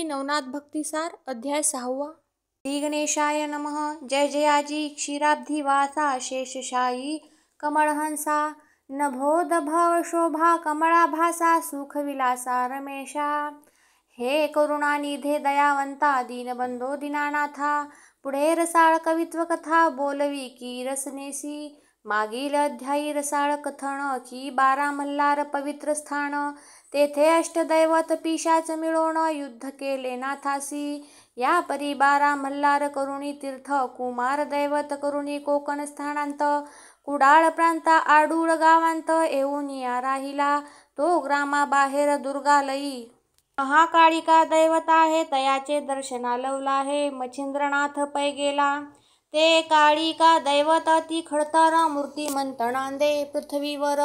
नवनाथ भक्तिसार अध्याय 6. श्री गणेशाय नमः. जय जयाजी क्षीराब्धिवासा शेषशायी कमळहंसा नभोदभव शोभा कमळाभासा सुखविलासा रमेशा. हे करुणानिधे दयावंता दीनबंधो दीनानाथा. पुढे रसाळ कवित्व कथा बोलवी की रसनेसी. मागील अध्यायी रसाळ कथन की 12 मल्हार पवित्र स्थान. तेथे अष्टदैवत पिशाच मिळून युद्ध केले नाथासी. या परी 12 मल्हार करुणी तीर्थ कुमार दैवत करुणी कोकण स्थानांत. कुडाळ प्रांता आडूळ गावांत येऊन या राहिला तो ग्रामाबाहेर दुर्गालयी. महाकाळिका दैवत आहे तयाचे दर्शना लवला हे मच्छिंद्रनाथ पै गेला. ते काळिका दैवत ती खडतर मूर्तिमंत नांदे पृथ्वीवर.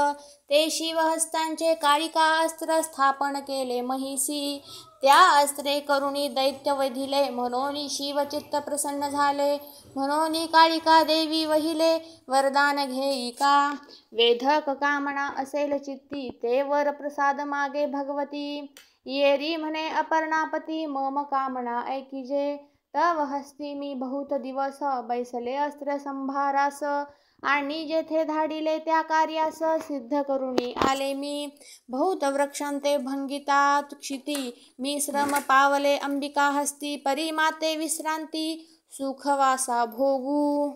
ते शिवहस्तांचे काळिका अस्त्र स्थापन केले महिसी. त्या अस्त्रे करुणी दैत्य वधिले म्हणून शिवचित्त प्रसन्न झाले. म्हणून काळिका देवी वहिले वरदान घेई का. वेधक कामना असेल चित्ती ते वर प्रसाद मागे भगवती. येरी म्हणे अपर्णापती मम कामना ऐकिजे. तव हस्ती मी बहुत दिवस बैसले अस्त्र संभारास. आणि जेथे धाडिले त्या कार्यास सिद्ध करुणी आले मी. बहुत वृक्षांते भंगिता क्षिती मी श्रम पावले अंबिका हस्ती. परी माते विश्रांती सुखवासा भोगू.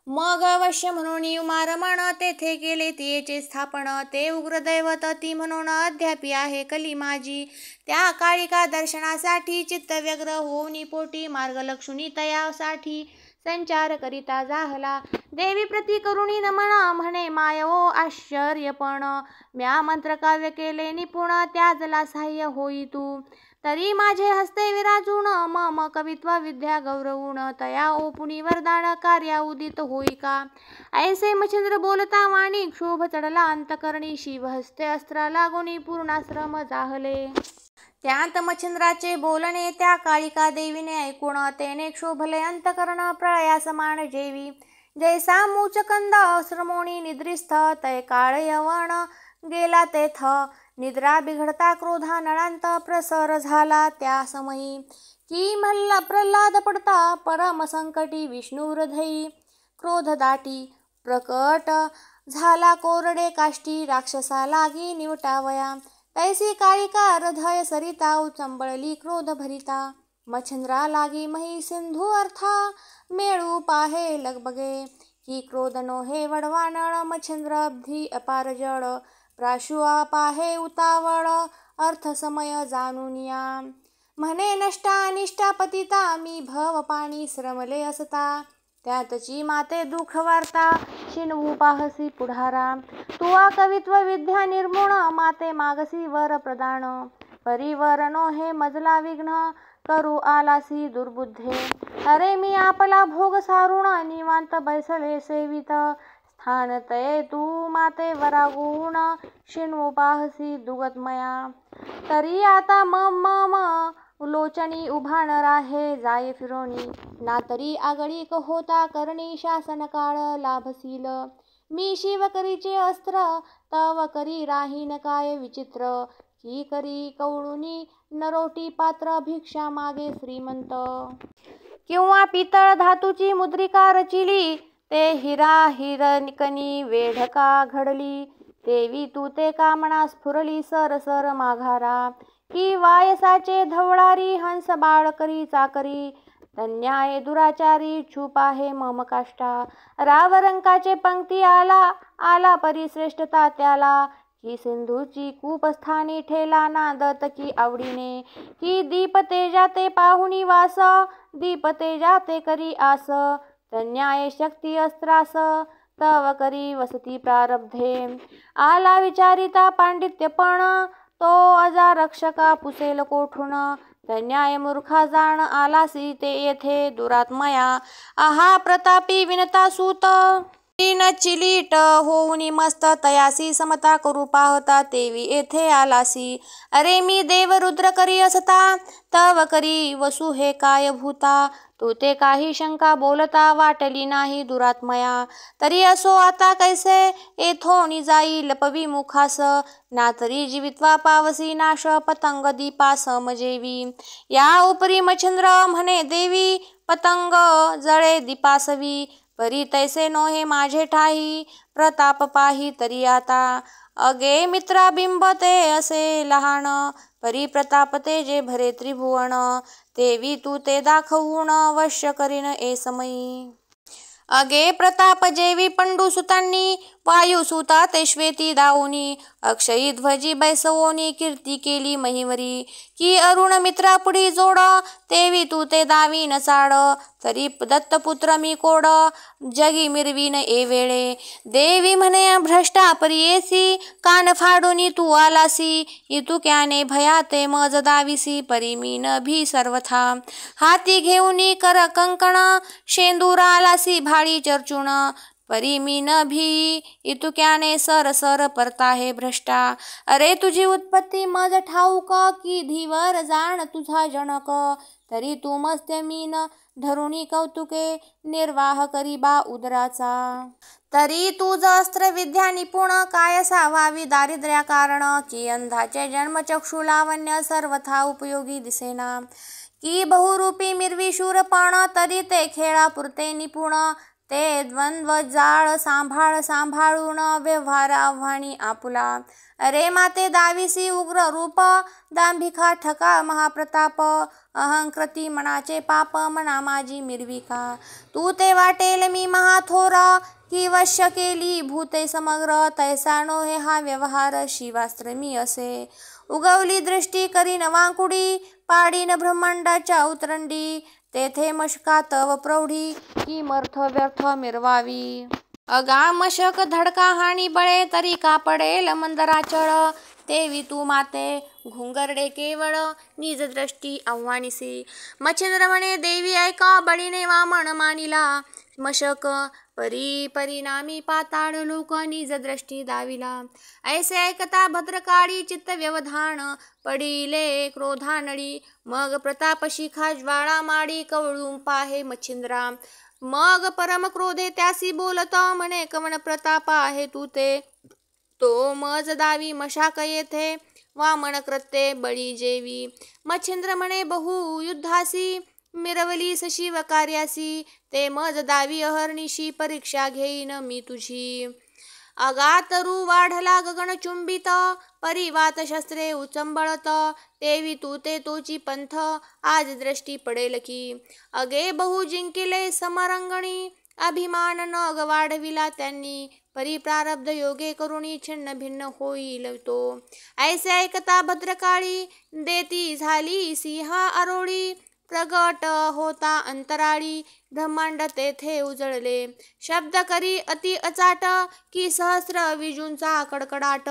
मग अवश्य म्हणून उमारमण तेथे केले तियेचे स्थापन. ते उग्रदैवत ती म्हणून अद्यापी आहे कली माझी. त्या काळिका दर्शनासाठी चित्त व्यग्र होऊनी पोटी मार्गलक्षुनी तयासाठी संचार करिता जाहला. देवी प्रती करुणी नमन म्हणे मायवो आश्चर्यपण. म्या मंत्रकाव्य केले निपुण त्याजला सहाय्य होई तू. तरी माझे हस्ते विराजून मम कवित्व विद्या गौरवून. तया ओपुनी वरदान कार्या उदित होई का. ऐसे मच्छिंद्र बोलता वाणी क्षोभ चढला अंतकरणी. शिवहस्ते अस्त्र लागोनी पूर्णाश्रम जाहले. त्यात मच्छिंद्राचे बोलणे त्या काळिका देवीने ऐकून तेने क्षोभले अंतकरण प्रळयासमान जेवी. जैसा मूचकंद श्रमोणी निद्रिस्थ तै काळ यवण गेला तेथ. निद्रा बिघडता क्रोधा नळांत प्रसर झाला त्या समयी. की प्रल्हाद पडता परम संकटी विष्णू हृदयी. क्रोध दाटी प्रकट झाला कोरडे काष्टी राक्षसा लागी निवटावया. तैसी काळिका हृदय सरिता उचंबळली क्रोध भरिता. मच्छिंद्रा लागी मही सिंधू अर्था मेळू पाहे लगबगे. की क्रोध नो हे वडवा नळ मच्छिंद्र अब्धी अपार जड. प्राशुआ पाहे उतावळ अर्थ समय जाणून या. म्हणे नष्टा अनिष्टा पतिता मी भव पाणी श्रमले असता. त्यातची माते दुःख वार्ता शिनवू पाहसी पुढारा. तुआ कवित्व विद्या निर्मुण माते मागसी वर प्रदान. परिवर नो हे मजला विघ्न करू आलासी दुर्बुद्धे. अरे मी आपला भोग सारुण निवांत बैसले सेवित. स्थान तये तू माते वरागुण शिनवू पाहसी दुगतमया. तरी आता मम लोचनी उभा न राहे जाये फिरोनी. ना तरी आगळीक होता करणी शासन काळ लाभसील. मी शिवकरीचे अस्त्र तव करी राहीन काय विचित्र. की करी कवळुनी नरोटी पात्र भिक्षा मागे श्रीमंत. किंवा पितळ धातूची मुद्रिका रचिली. ते हिरा हिरकणी वेढका घडली. देवी तू ते कामना स्फुरली सर सर माघारा. की वायसाचे धवळारी हंस बाळ करी चाकरी. धन्याय दुराचारी छूप आहे मम काष्टा. रावरंकाचे पंक्ती आला परी श्रेष्ठता त्याला. की सिंधूची कूपस्थानी ठेला नांदत की आवडीने. की दीप तेजा ते पाहुणी वास दीप तेजा ते करी आस. धन्याय शक्ती अस्त्रास तव करी वसती प्रारब्धे. आला विचारिता पांडित्यपण तो अजा रक्षका पुसेल कोठून. धन्याय मूर्खा जाण आलासी ते येथे दुरात्मया. आहा प्रतापी विनता सूत न चिलीट होऊनी मस्त तयासी समता करू पाहता तेवी येथे आलासी. अरे मी देव रुद्र करी असता तव करी वसू हे काय भूता. तू ते काही शंका बोलता वाटली नाही दुरात्मया. तरी असो आता कैसे येथोनी जाई लपवी मुखास. ना तरी जीवित्वा पावसी नाश पतंग दीपास मजेवी. या उपरी मच्छिंद्र म्हणे देवी पतंग जळे दीपासवी. परी तैसे नोहे माझे ठाई प्रताप पाही तरी आता. अगे मित्रा बिंब ते असे लहान परी प्रताप ते जे भरे त्रिभुवन. तेवी तू ते दाखवून वश्य करीन ए समयी. अगे प्रताप जेवी पंडू सुतांनी वायुसुता ते श्वेती दावोनी. अक्षयी ध्वजी बैसवोनी कीर्ती केली महिवरी. की अरुण मित्रा पुढी जोड तेवी तू ते दावीन चाड. तरी दत्तपुत्र मी कोड जगी मिरवीन ए वेळे. देवी म्हणे भ्रष्टा परियेसी कान फाडूनी तू आलासी. इतुक्याने भयाते मज दाविसी परी मी न भी सर्वथा. हाती घेऊनी कर कंकण शेंदूर आलासी भाळी चर्चून. परी मी न भी इतुक्याने सर सर परता हे भ्रष्टा. अरे तुझी उत्पत्ती मज ठाऊक की धीवर जाण तुझा जनक. तरी तू मस्त्य मीन धरुणी कौतुके निर्वाह करी बा उदराचा. तरी तुझ अस्त्र विद्या निपुण काय सावावी दारिद्र्या कारण. की अंधाचे जन्मचक्षु लावण्य सर्वथा उपयोगी दिसेना. की बहुरूपी मिरवी शूरपण तरी ते खेळा पुरते निपुण. ते द्वंद्व जाळ सांभाळ सांभाळून व्यवहार आव्हानी आपुला. अरे माते दाविसी उग्र रूप दांभिका ठका महाप्रताप. अहंकृती मनाचे पाप मना माझी मिरविका. तू ते वाटेल मी महाथोर की वश्य केली भूते समग्र. तैसा नोहे हा व्यवहार शिवास्त्र मी असे. उगवली दृष्टी करीन वांकुडी पाडीन ब्रह्मांडाच्या उतरंडी. तेथे मशका तव प्रौढी की मर्थ व्यर्थ मिरवावी. अगा मशक धडका हानी बळे तरी का पडेल मंदराचळ. तेवी तू माते घुंगरडे केवळ निज दृष्टी आव्हानिसी. मच्छिंद्र म्हणे देवी ऐका बळीने वामन मानिला. मशक परी परिणामी पाताळ लोक निज दृष्टी दाविला. ऐसे ऐकता भद्रकाळी चित्त व्यवधान पडिले क्रोधानळी. मग प्रताप शिखा ज्वाळा माडी कवळून पाहे मच्छिंद्रा. मग परम क्रोधे त्यासी बोलत म्हणे कवण प्रताप आहे तू ते. तो मज दावी मशाक येथे वामन कृत्ये बळी जेवी. मच्छिंद्र म्हणे बहु युद्धासी मिरवली सशिव कार्यासी. ते मज दावी अहर्निशी परीक्षा घेईन मी तुझी. अगातरू वाढला गगन चुंबित परिवात शस्त्रे उचंबळत. तेवी तू ते तोची पंथ आज दृष्टी पडेल की. अगे बहु जिंकिले समरंगणी अभिमान न ग वाढविला त्यांनी. परी प्रारब्ध योगे करुणी छिन्न भिन्न होईल तो. ऐसे ऐकता भद्रकाळी देती झाली सिंहा आरोळी. प्रगट होता अंतराळी ब्रह्मांड तेथे उजळले. शब्द करी अति अचाट की सहस्र विजूंचा कडकडाट.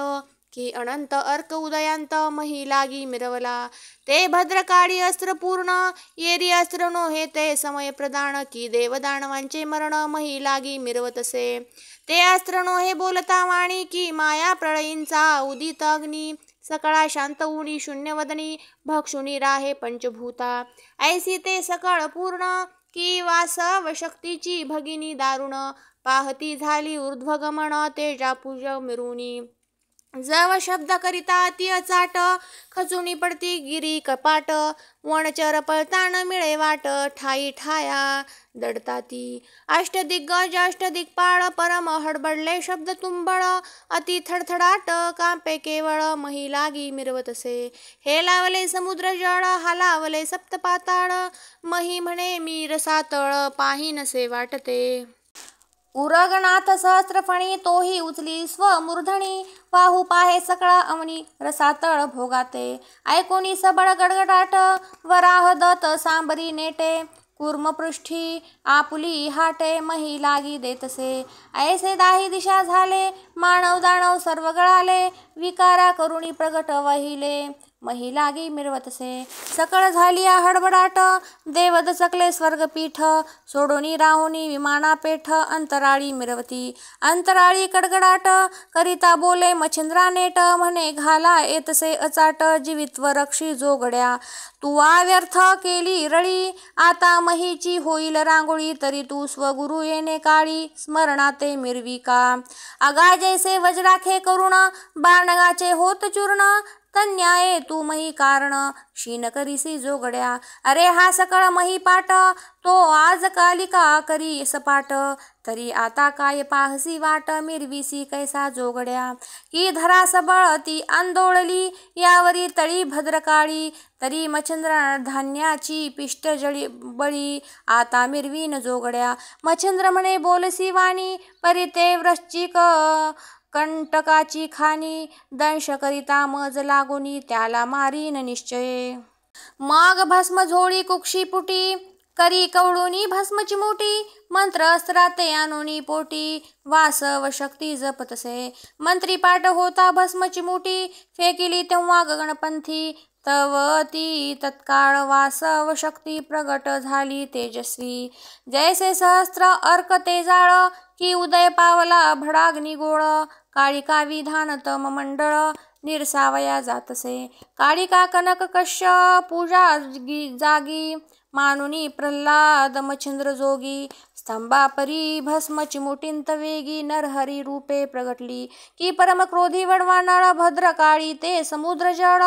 की अनंत अर्क उदयांत मही लागी मिरवला. ते भद्रकाळी अस्त्र पूर्ण येरी अस्त्र नोहे ते समय प्रदान. की देवदानवांचे मरण मही लागी मिरवतसे. ते अस्त्र नोहे बोलता वाणी की माया प्रळयींचा उदित अग्नी. सकळा शांत उनी शून्यवदनी भक्षुनी राहे पंचभूता. ऐसी ते सकळ पूर्ण की वासव शक्तीची भगिनी दारुण. पाहती झाली ऊर्ध्वगमन तेजापुज मिरुनी. जव शब्द करिता अति अचाट खचुनी पडती गिरी कपाट. वणचर पळतान मिळे वाट ठाई ठाया दडताती. अष्टदिग्गज अष्टदिक्पाळ परम हडबडले शब्द तुंबळ. अति थडथडाट कांपे केवळ मही लागी मिरवतसे. हे लावले समुद्र जळ हालावले सप्त पाताळ. मही म्हणे मी रसातळ पाहीनसे वाटते. उरगनाथ सहस्त्रफणी तोही उचली स्वमूर्धनी. पाहू पाहे सकळा अवनी रसातळ भोगाते. ऐकोनी सबळ गडगडाट वराह दत्त सांबरी नेटे. कूर्मपृष्ठी आपुली हाटे मही लागी देतसे. ऐसे दाही दिशा झाले मानव दानव सर्व गळाले. विकारा करुणी प्रगट वहिले मही लागी मिरवतसे. सकळ झाली हडबडाट देव दचकले स्वर्गपीठ सोडोनी राहुनी विमाना पेठ अंतराळी मिरवती. अंतराळी कडकडाट करिता बोले मच्छिंद्रा नेट म्हणे घाला येतसे अचाट जीवित्व रक्षी जोगड्या. तू व्यर्थ केली रळी आता महीची होईल रांगोळी तरी तू स्वगुरु येणे काळी स्मरणाते मिरवी का. अगा जैसे वज्राखे करुण बाणगाचे होत चूर्ण तन्याये तू मही कारण क्षीण करीसी जोगड्या. अरे हा सकळ मही पाट तो आज कालिका करी सपाट तरी आता काय पाहसी वाट मिरवीसी कैसा जोगड्या. की धरा सबळ ती आंदोळली यावरी तळी भद्रकाळी तरी मच्छिंद्र धान्याची पिष्ट जळी बळी आता मिरवीन जोगड्या. मच्छिंद्र म्हणे बोलसी वाणी परी ते वृश्चिक कंटकाची खाणी दंश करिता मज लागोनी त्याला मारीन निश्चये. मग भस्म झोळी कुक्षी पुटी करी कवळूनी भस्म चिमुटी मंत्र अस्त्राते आणोनी पोटी वासव शक्ती जपतसे. मंत्री पाठ होता भस्म चिमुटी फेकिली तेव्हा गगनपंथी तव ती तत्काळ वासव शक्ती प्रगट झाली तेजस्वी. जैसे सहस्त्र अर्क तेजाळ की उदय पावला भडाग्नी गोळ काळिका विधान तम मंडळ निरसावया जातसे. काळिका कनक कश्य पूजा जागी मानुनी प्रल्हाद मच्छिंद्र जोगी स्तंभा परी भस्म चिमुटींत वेगी नरहरी रूपे प्रगटली. की परम क्रोधी वडवा नळ भद्र काळी ते समुद्र जळ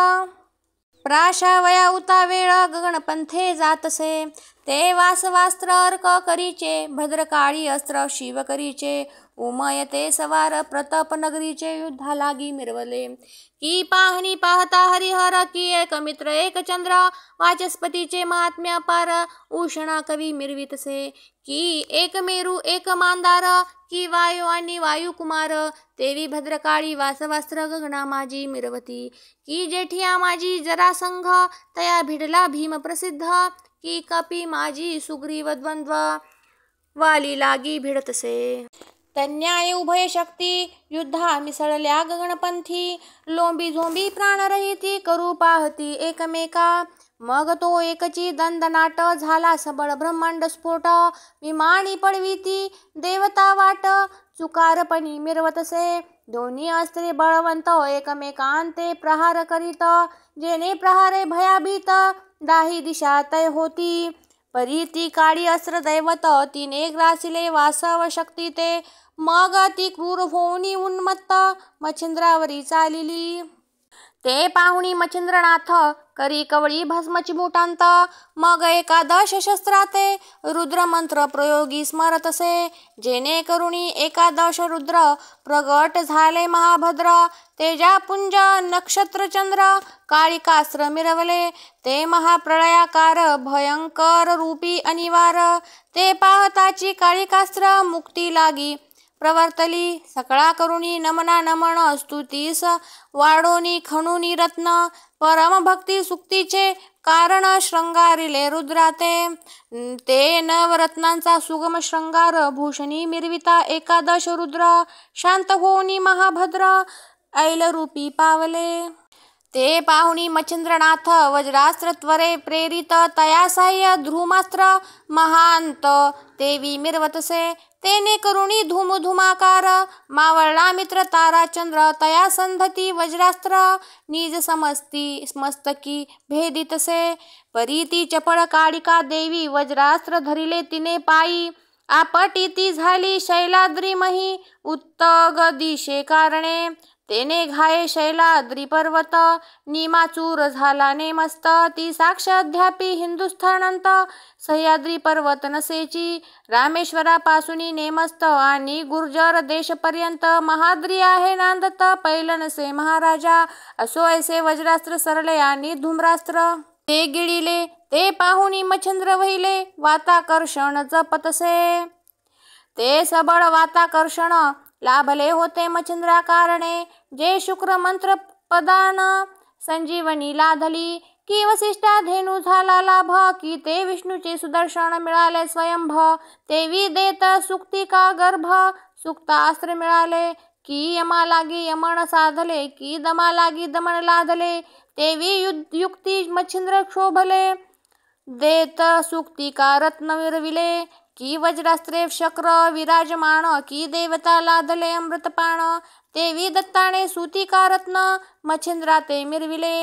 प्राशावया उता वेळ गगनपंथे जातसे. ते वासवास्त्र अर्क करीचे भद्रकाळी अस्त्र शिव करीचे उमयते सवार प्रताप नगरीचे युद्धा लागी मिरवले. की पाहणी पाहता हरिहर की एक मित्र एक चंद्र वाचस्पतीचे महात्म्य पार उषणा कवी मिरवितसे. की एक मेरू एक मांदार की वायू आणि वायुकुमार तेवी भद्रकाळी वासवास्त्र गगना माझी मिरवती. की जेठिया माझी जरासंघ तया भिडला भीम प्रसिद्ध की कपी माझी सुग्रीव द्वंद्व वाली लागी भिडतसे. तन्याय उभय शक्ती युद्धा मिसळल्या गगनपंथी लोंबी झोंबी प्राणरहिती करू पाहती एकमेका. मग तो एकची दंदनाट झाला सबळ ब्रह्मांड स्फोट विमानी पडविती देवता वाट चुकारपणी मिरवतसे. दोन्ही अस्त्रे बळवंत एकमेकांते प्रहार करीत जेणे प्रहारे भयाभीत दाही दिशा तय होती. परी ती काळी अस्त्र दैवत तिने ग्रासिले वासव शक्ती ते. मग ती क्रूर होऊनी उन्मत्त मच्छिंद्रावरी चालिली. ते पाहुणी मच्छिंद्रनाथ करी कवळी भस्म चिमुटांत मग एकादश शस्त्राते रुद्र मंत्र प्रयोगी स्मरतसे. जेणे करुणी एकादश रुद्र प्रगट झाले महाभद्र तेजापुंज नक्षत्र चंद्र काळिकास्त्र मिरवले. ते महाप्रळयाकार भयंकर रूपी अनिवार ते पाहताची काळिकास्त्र मुक्ती लागी प्रवर्तली. सकळा करुणी नमना नमन स्तुतीस वाढोनी खणुनी रत्न परम भक्ती सुक्तीचे कारण श्रंगारिले रुद्राते. ते नवरत्नांचा सुगम श्रंगार भूषणी मिरविता एकादश रुद्र शांत होऊनी महाभद्र ऐलरूपी पावले. ते पाहुणी मच्छिंद्रनाथ वज्रास्त्र त्वरे प्रेरित तया साह्य ध्रुमास्त्र महांत तेवी मिरवतसे. तेने करुणी धूमधुमाकार मावळला मित्र ताराचंद्र तया संधती वज्रास्त्र निज मस्तकी भेदितसे. परी ती चपळ काळिका देवी वज्रास्त्र धरिले तिने पायी आपटी ती झाली शैलाद्री मही उत्तग दिशे कारणे. तेने घाये शैलाद्री पर्वत निमाचूर झाला नेमस्त ती साक्ष अध्यापी हिंदुस्थानंत सह्याद्री पर्वत नसेची. रामेश्वरापासून नेमस्त आणि गुर्जर देशपर्यंत महाद्री आहे नांदत पैलनसे महाराजा. असो ऐसे वज्रास्त्र सरले आणि धूम्रास्त्र ते गिळिले. ते पाहुणी मच्छिंद्र वहिले वाताकर्षण जपतसे. ते सबळ वाताकर्षण लाभले होते मच्छिंद्रा कारणे जे शुक्र मंत्र पदान संजीवनी लाधली. की वसिष्ठा धेनू झाला लाभ की ते विष्णूचे सुदर्शन मिळाले स्वयंभ. तेवी देत सुक्तिका गर्भ सुक्तास्त्र मिळाले. की यमा लागी यमन साधले की दमा लागी दमन लाधले. तेवी युक्ती मच्छिंद्र क्षोभले, देत सुक्ती का रत्न विरविले, की वज्रास्त्रे शक्र विराजमान, की देवता लादले अमृतपान, तेवी दत्ताने सूती का रत्न मच्छिंद्रा ते मिरविले.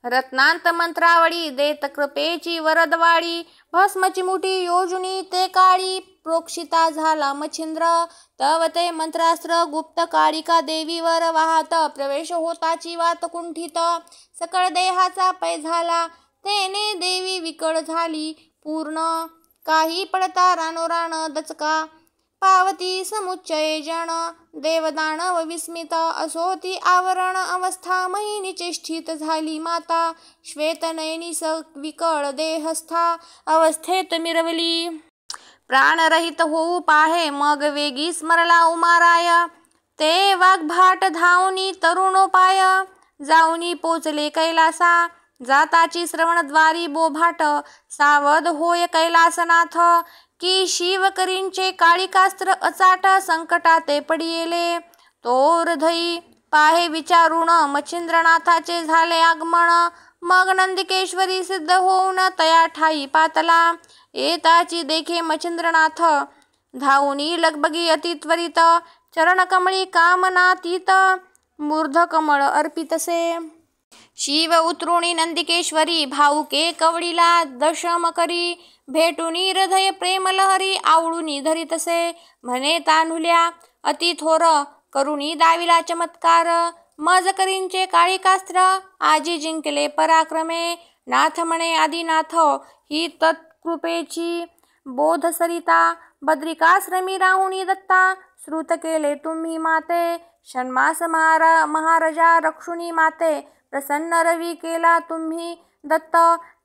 रत्नांत मंत्रावळी देत कृपेची वरदवाडी, भस्मची मुठी योजुनी ते काळी, प्रोक्षिता झाला मच्छिंद्र, तव ते मंत्रास्त्र गुप्त काळिका देवीवर वाहत, प्रवेश होताची वात कुंठित, सकळ देहाचा पै झाला, तेने देवी विकळ झाली पूर्ण, काही पडता रानोरान दचका, पावती समुच्चये जन, देवदानव विस्मित, असोती आवरण अवस्था, महिनी चेष्टित झाली माता, श्वेतनयनी विकळ देहस्था, अवस्थेत मिरवली. प्राणरहित होऊ पाहे मग वेगी स्मरला उमाराय, ते वाघभाट धावनी तरुणोपाय, जाऊनी पोचले कैलासा, जाताची श्रवणद्वारी बोभाट, सावध होय कैलासनाथ, की शिवकरींचे काळिकास्त्र अचाट, संकटाते पडिले, तो हृदयी पाहे विचारून, मच्छिंद्रनाथाचे झाले आगमन, मग नंदिकेश्वरी सिद्ध होऊन तया ठाई पातला, येताची देखे मच्छिंद्रनाथ, धावुनी लगबगी अति त्वरित, चरणकमळी कामनातीत, मूर्ध कमळ अर्पितसे. शिव उतरुणी नंदिकेश्वरी, भाऊके कवडीला दशम करी, भेटुनी हृदय प्रेमलहरी, आवळुनी धरितसे, म्हणे तान्हुल्या अति थोर, करुणी दाविला चमत्कार, मज करींचे काळिकास्त्र, आजी जिंकले पराक्रमे, नाथ म्हणे आदिनाथ, ही तत्कृपेची बोध सरिता, बद्रिकाश्रमी राहुणी दत्ता, श्रुत केले तुम्ही माते, षण्मास महाराजा रक्षुणी माते, प्रसन्न रवी केला तुम्ही दत्त,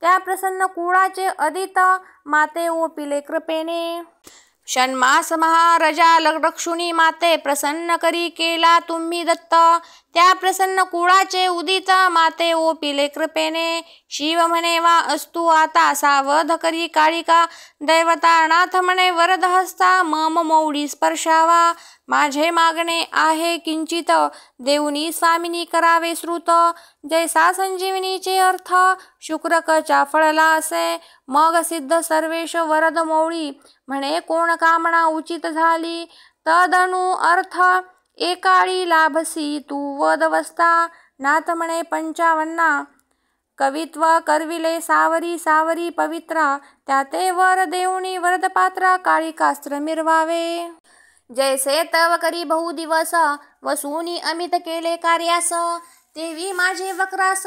त्या प्रसन्न कुळाचे अदित, माते ओपिले कृपेने. षण्मास महाराजा रक्षुणी माते, प्रसन्न करी केला तुम्ही दत्त, त्या प्रसन्न कुळाचे उदित, माते ओपिले कृपेने. शिव म्हणे वा असतु आता, सावध करी काळिका दैवता, नाथ म्हणे वरद हस्ता, मम मौळी स्पर्शावा, माझे मागणे आहे किंचित, देऊनी स्वामिनी करावे श्रुत, जैसा संजीवनीचे अर्थ, शुक्रकचा फळला असे, मग सिद्ध सर्वेश वरद मौळी, म्हणे कोण कामना उचित झाली, तदनु अर्थ एकाळी लाभसी तू वदवस्ता, नाथ म्हणे 55 कवित्व करविले सावरी सावरी पवित्रा, त्याते वर देऊनी वरदपात्रा, काळिकास्त्र मिरवावे. जैसे तव करी बहु दिवस, वसूनी अमित केले कार्यास, तेवी माझे वक्रास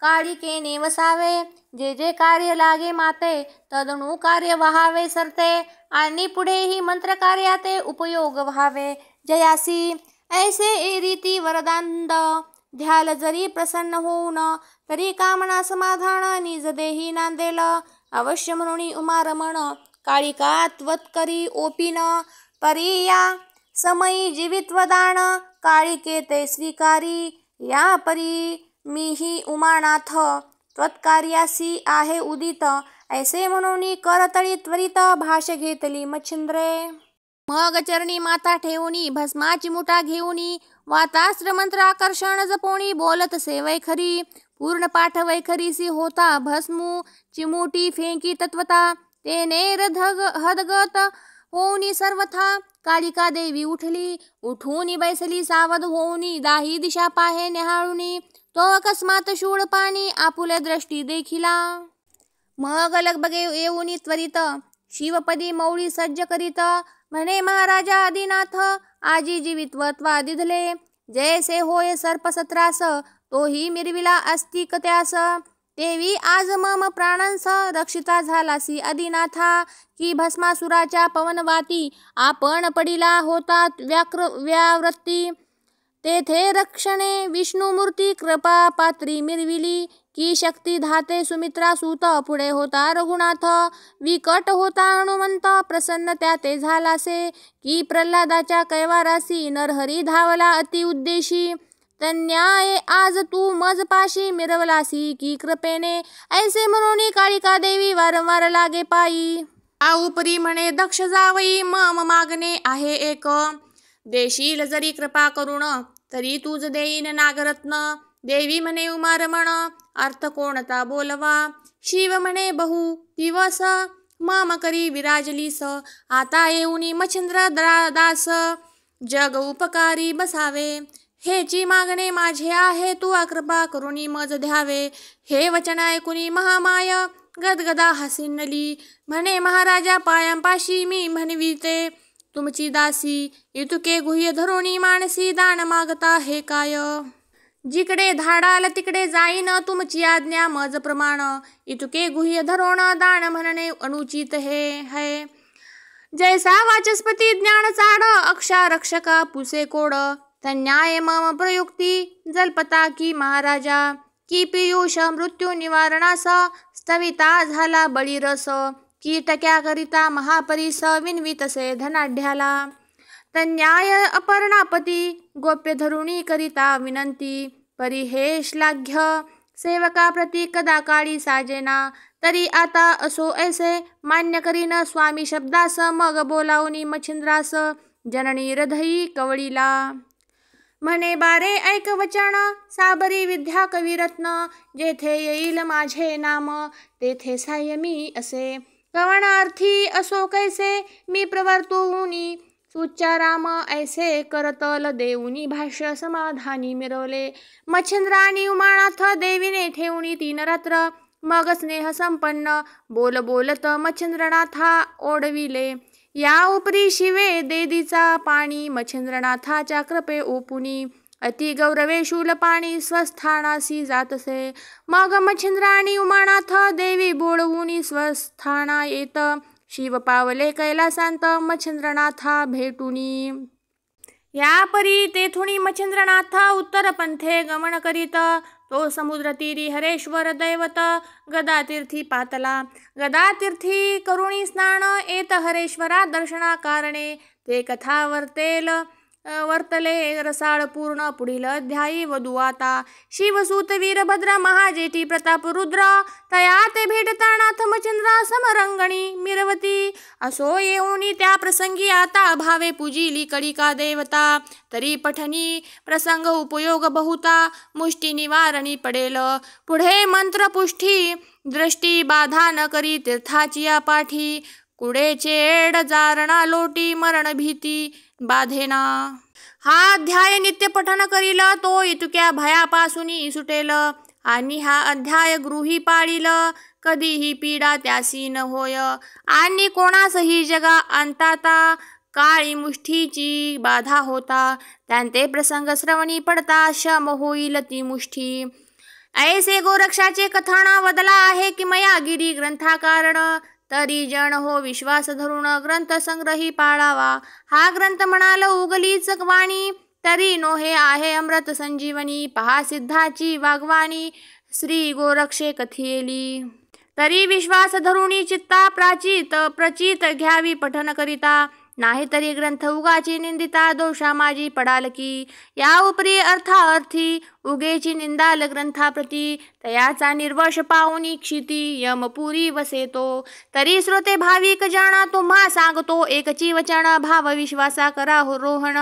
काळिकेने वसावे, जे जे कार्य लागे माते, तदनु कार्य व्हावे सरते, आणि पुढेही मंत्र कार्याते उपयोग व्हावे जयासी. ऐसे ए रीती वरदानंद, ध्याल जरी प्रसन्न होऊन, तरी कामना समाधान निज देही नांदेल, अवश्य म्हणून उमारमण, काळिका त्वत्करी ओपिन, परिया समयी जीवित्वदान, काळिके ते स्वीकारी, या परी मीही उमानाथ, त्वत्कार्यासी आहे उदित, ऐसे म्हणून करतळी त्वरित, भाष्य घेतली मच्छिंद्रे. मग चरणी माता ठेवणी, भस्माची मुठा घेऊनी, वातास्त्र मंत्र आकर्षण जपोणी, बोलत से वैखरी, पूर्ण पाठ वैखरीसी होता, भस्मू चिमुटी फेंकी तत्वता, तेने हदगत होऊनी सर्वथा, काळिका देवी उठली, उठूनी बैसली सावध होऊनी, दाही दिशा पाहे निहाळुनी, तो अकस्मात शूळ पाणी आपुले दृष्टी देखिला. मग लगबगे येऊनी त्वरित, शिवपदी मौळी सज्ज करीत, म्हणे महाराजा आदिनाथ, आजी जीवित्वत्वा दिधले, जैसे होय सर्पसत्रास, तोही मिरविला अस्तिक त्यास, तेवी आज मम प्राणांस, रक्षिता झालासी आदिनाथा, की भस्मासुराच्या पवनवाती, आपण पडिला होता व्यावृत्ती, तेथे रक्षणे विष्णुमूर्ती कृपा पात्री मिरविली, की शक्ती धाते सुमित्रा सूत, पुढे होता रघुनाथ, विकट होता हनुमंत, प्रसन्न त्याते झालासे, की प्रल्हादाच्या कैवारासी, नरहरी धावला अति उद्देशी, तन्याये आज तू मज पाशी, मिरवलासी की कृपेने, ऐसे म्हणून काळिका देवी वारंवार लागे पायी. आऊपरी म्हणे दक्ष जावई, मम मागणे आहे एक, देशील जरी कृपा करुण, तरी तुझ देईन नागरत्न, देवी म्हणे उमारमण अर्थ कोणता बोलवा. शिव म्हणे बहु दिवस मम करी विराजलीस. आता येऊनी मच्छिंद्र दास जग उपकारी बसावे. हेची मागणे माझे आहे तू कृपा करुणी मज द्यावे. हे वचन ऐकुनी महामाय गदगदा हसिनली. म्हणे महाराजा पायांपाशी मी म्हणविते तुमची दासी. इतुके गुह्य धरुणी मानसी दान मागता हे काय. जिकडे धाडाल तिकडे जाईन तुमची आज्ञा मज प्रमाण. इतुके गुह्य धरोण दान म्हणणे अनुचित हे है. जैसा वाचस्पती ज्ञान चाड अक्षारक्षका पुसे कोड. तन्याय मम प्रयुक्ती जल्पता की महाराजा. की पियुष मृत्यू निवारणास स्तविता झाला बळीरस. कीटक्याकरिता महापरीस विनवितसे धनाढ्याला. तन्याय अपर्णापती गोप्य धरुणी करिता विनंती. परी हे श्लाघ्य सेवका प्रती कदा काळी साजेना. तरी आता असो ऐसे मान्य करीन स्वामी शब्दास. मग बोलावनी मच्छिंद्रास जननी हृदयी कवळीला. म्हणे बारे ऐक वचन साबरी विद्या कविरत्न. जेथे येईल माझे नाम तेथे सायमी असे. कवनार्थी असो कैसे मी प्रवर्तुनी. उच्चाराम ऐसे करतल देऊनी भाष्य समाधानी मिरवले. मच्छिंद्रानी उमानाथ देवीने ठेवणी 3 रात्र. मग स्नेह संपन्न बोल बोलत मच्छिंद्रनाथा ओढविले. या उपरी शिवे देदीचा पाणी मच्छिंद्रनाथाच्या कृपे ओपुनी. अति गौरवे शूलपाणी स्वस्थानासी जातसे. मग मच्छिंद्रानी उमानाथ देवी बोलवूनी स्वस्थाना येत. शिव पावले कैलासांत मच्छिंद्रनाथा भेटुनी. या परी तेथुनी मच्छिंद्रनाथा उत्तर पंथे गमन करीत. तो समुद्रतीरी हरेश्वर दैवत गदातीर्थी पातला. गदातीर्थी करुणी स्नान येत हरेश्वरा दर्शना कारणे. ते कथा वर्तले रसाळ पूर्ण. पुढील अध्यायी वधू आता. शिवसूत वीरभद्र महाजेठी प्रताप रुद्र. तया ते भेटतानाथ मच्छिंद्रा समरंगणी मिरवती. असो येऊनी त्या प्रसंगी आता भावे पूजिली कळिका देवता. तरी पठनी प्रसंग उपयोग बहुता मुष्टी निवारणी पडेल. पुढे मंत्रपुष्टी दृष्टी बाधा न करी तीर्थाची या पाठी. कुडेचे एड जारणा लोटी मरण भीती बाधेना. हा अध्याय नित्य पठन करील तो इतक्या भयापासून सुटेल. आणि हा अध्याय गृही पाळील कधीही पीडा त्यासी न होय. आणि कोणासही जगा अंताता काळी मुष्टीची बाधा होता. त्यांते प्रसंग श्रवणी पडता शम होईल ती मुष्टी. ऐसे गोरक्षाचे कथाना वदला आहे की मया गिरी ग्रंथाकारण. तरी जण हो विश्वास धरून ग्रंथ संग्रही पाळावा. हा ग्रंथ म्हणाल उगलीच वाणी. तरी नोहे आहे अमृत संजीवनी. पहा सिद्धाची वागवाणी श्री गोरक्षे कथियेली. तरी विश्वास धरुणी चित्ता प्रचित घ्यावी पठन करिता. नाही तरी ग्रंथ उगाची निंदिता दोषा माझी पडाल की. या उपरी अर्थार्थी उगेची निंदाल ग्रंथाप्रती. तयाचा निर्वश पाहुनी क्षिती यमपुरी वसेतो. तरी श्रोते भाविक जाणा तुम्हा सांगतो एकची वचन. भाव विश्वासा करा रोहण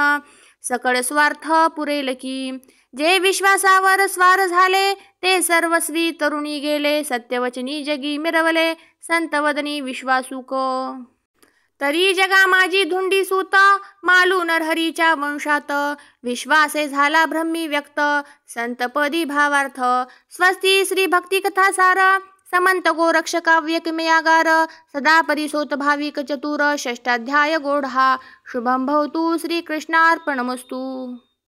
सकळ स्वार्थ पुरेल की. जे विश्वासावर स्वार झाले ते सर्वस्वी तरुणी गेले. सत्यवचनी जगी मिरवले संतवदनी विश्वासुक. तरी जगा माझी धुंडी सूत मालू नरहरीच्या वंशात. विश्वासे झाला ब्रह्मी व्यक्त संतपदी भावार्थ. स्वस्ती श्री भक्ती कथा सार समंत गोरक्ष काव्य किमयागार. सदा परिसोत भाविक चतुर. षष्ठाध्याय गोढा. शुभम भवतु श्रीकृष्णार्पणमस्तु.